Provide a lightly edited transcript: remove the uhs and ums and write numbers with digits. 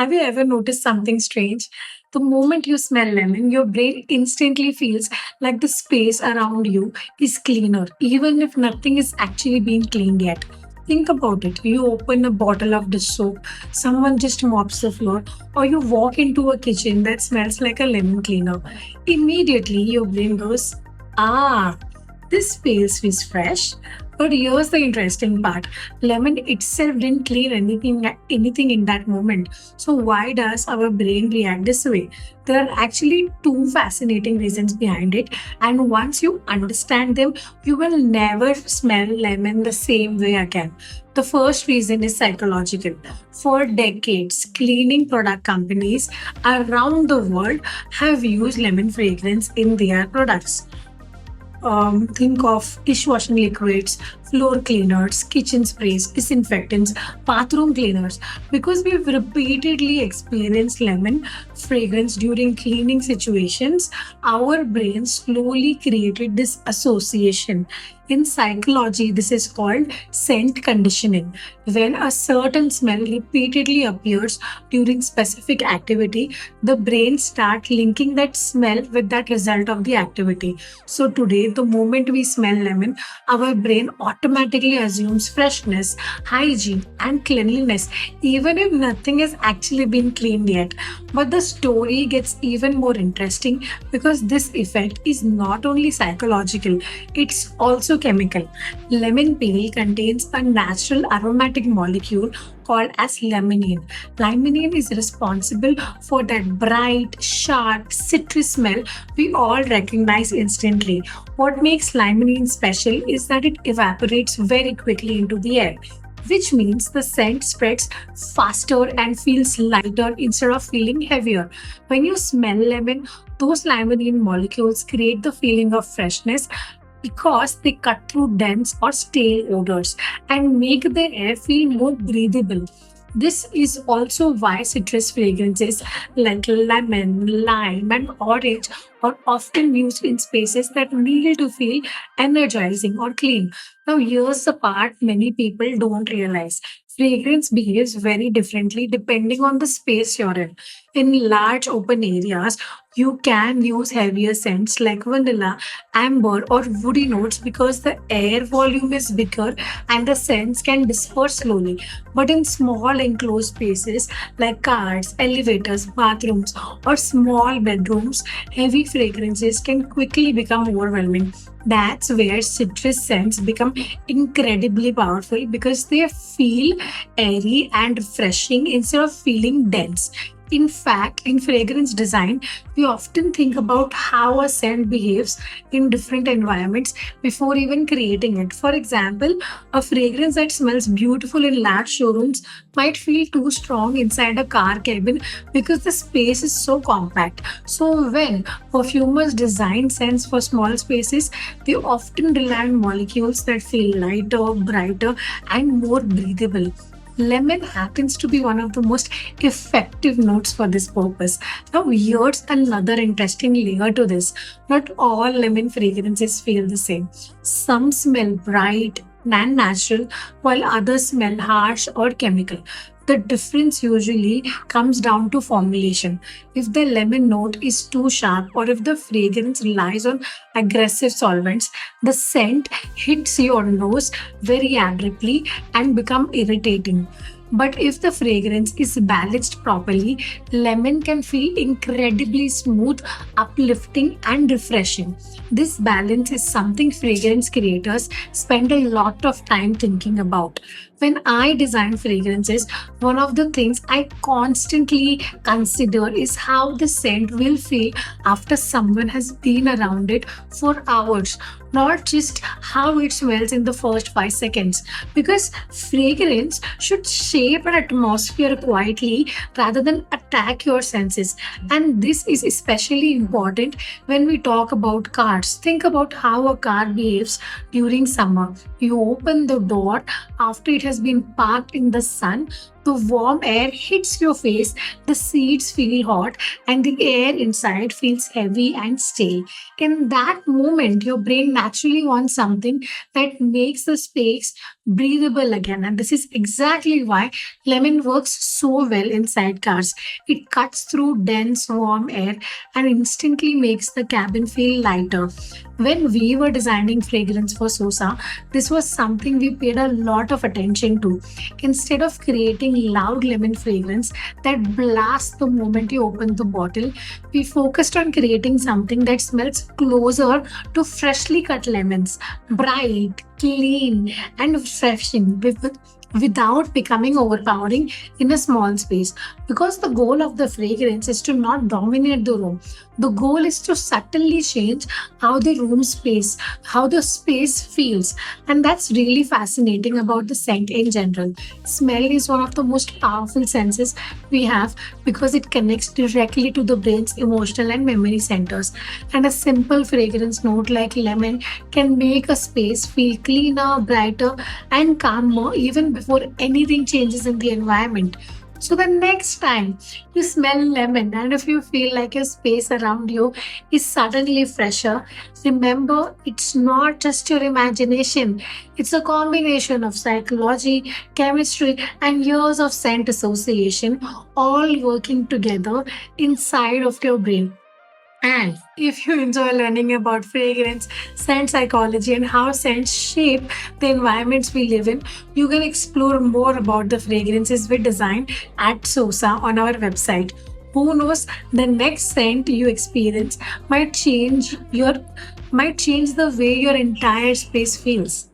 Have you ever noticed something strange? The moment you smell lemon, your brain instantly feels like the space around you is cleaner, even if nothing is actually being cleaned yet. Think about it. You open a bottle of dish soap, someone just mops the floor, or you walk into a kitchen that smells like a lemon cleaner. Immediately, your brain goes, ah, this feels fresh. But here's the interesting part. Lemon itself didn't clean anything in that moment. So why does our brain react this way? There are actually two fascinating reasons behind it. And once you understand them, you will never smell lemon the same way again. The first reason is psychological. For decades, cleaning product companies around the world have used lemon fragrance in their products. Think of dishwashing liquids, floor cleaners, kitchen sprays, disinfectants, bathroom cleaners. Because we've repeatedly experienced lemon fragrance during cleaning situations, our brain slowly created this association. In psychology, this is called scent conditioning. When a certain smell repeatedly appears during specific activity, the brain starts linking that smell with that result of the activity. So today, the moment we smell lemon, our brain automatically assumes freshness, hygiene, and cleanliness, even if nothing has actually been cleaned yet. But the story gets even more interesting because this effect is not only psychological, it's also chemical. Lemon peel contains a natural aromatic molecule called as limonene. Limonene is responsible for that bright, sharp, citrus smell we all recognize instantly. What makes limonene special is that it evaporates very quickly into the air, which means the scent spreads faster and feels lighter instead of feeling heavier. When you smell lemon, those limonene molecules create the feeling of freshness because they cut through dense or stale odors and make the air feel more breathable. This is also why citrus fragrances like lemon, lime, and orange are often used in spaces that need to feel energizing or clean. Now, here's the part many people don't realize. Fragrance behaves very differently depending on the space you're in. In large open areas, you can use heavier scents like vanilla, amber, or woody notes because the air volume is bigger and the scents can disperse slowly. But in small enclosed spaces like cars, elevators, bathrooms, or small bedrooms, heavy fragrances can quickly become overwhelming. That's where citrus scents become incredibly powerful because they feel airy and refreshing instead of feeling dense. In fact, in fragrance design, we often think about how a scent behaves in different environments before even creating it. For example, a fragrance that smells beautiful in large showrooms might feel too strong inside a car cabin because the space is so compact. So, when perfumers design scents for small spaces, they often rely on molecules that feel lighter, brighter, and more breathable. Lemon happens to be one of the most effective notes for this purpose. Now, here's another interesting layer to this. Not all lemon fragrances feel the same. Some smell bright and natural, while others smell harsh or chemical. The difference usually comes down to formulation. If the lemon note is too sharp or if the fragrance relies on aggressive solvents, the scent hits your nose very abruptly and become irritating. But if the fragrance is balanced properly, lemon can feel incredibly smooth, uplifting, and refreshing. This balance is something fragrance creators spend a lot of time thinking about. When I design fragrances, one of the things I constantly consider is how the scent will feel after someone has been around it for hours, not just how it smells in the first 5 seconds. Because fragrance should shape an atmosphere quietly rather than attack your senses. And this is especially important when we talk about cars. Think about how a car behaves during summer. You open the door after it has been parked in the sun, The warm air hits your face, the seats feel hot, and the air inside feels heavy and stale. In that moment, your brain naturally wants something that makes the space breathable again. And this is exactly why lemon works so well inside cars. It cuts through dense, warm air and instantly makes the cabin feel lighter. When we were designing fragrance for Sosa, this was something we paid a lot of attention to. Instead of creating loud lemon fragrance that blasts the moment you open the bottle, we focused on creating something that smells closer to freshly cut lemons, bright, clean, and refreshing without becoming overpowering in a small space. Because the goal of the fragrance is to not dominate the room. The goal is to subtly change how the room space, how the space feels. And that's really fascinating about the scent in general. Smell is one of the most powerful senses we have because it connects directly to the brain's emotional and memory centers. And a simple fragrance note like lemon can make a space feel cleaner, brighter, and calmer even before anything changes in the environment. So the next time you smell lemon and if you feel like your space around you is suddenly fresher, remember it's not just your imagination. It's a combination of psychology, chemistry, and years of scent association all working together inside of your brain. And if you enjoy learning about fragrance, scent psychology, and how scents shape the environments we live in, you can explore more about the fragrances we design at Sosa on our website. Who knows, the next scent you experience might change the way your entire space feels.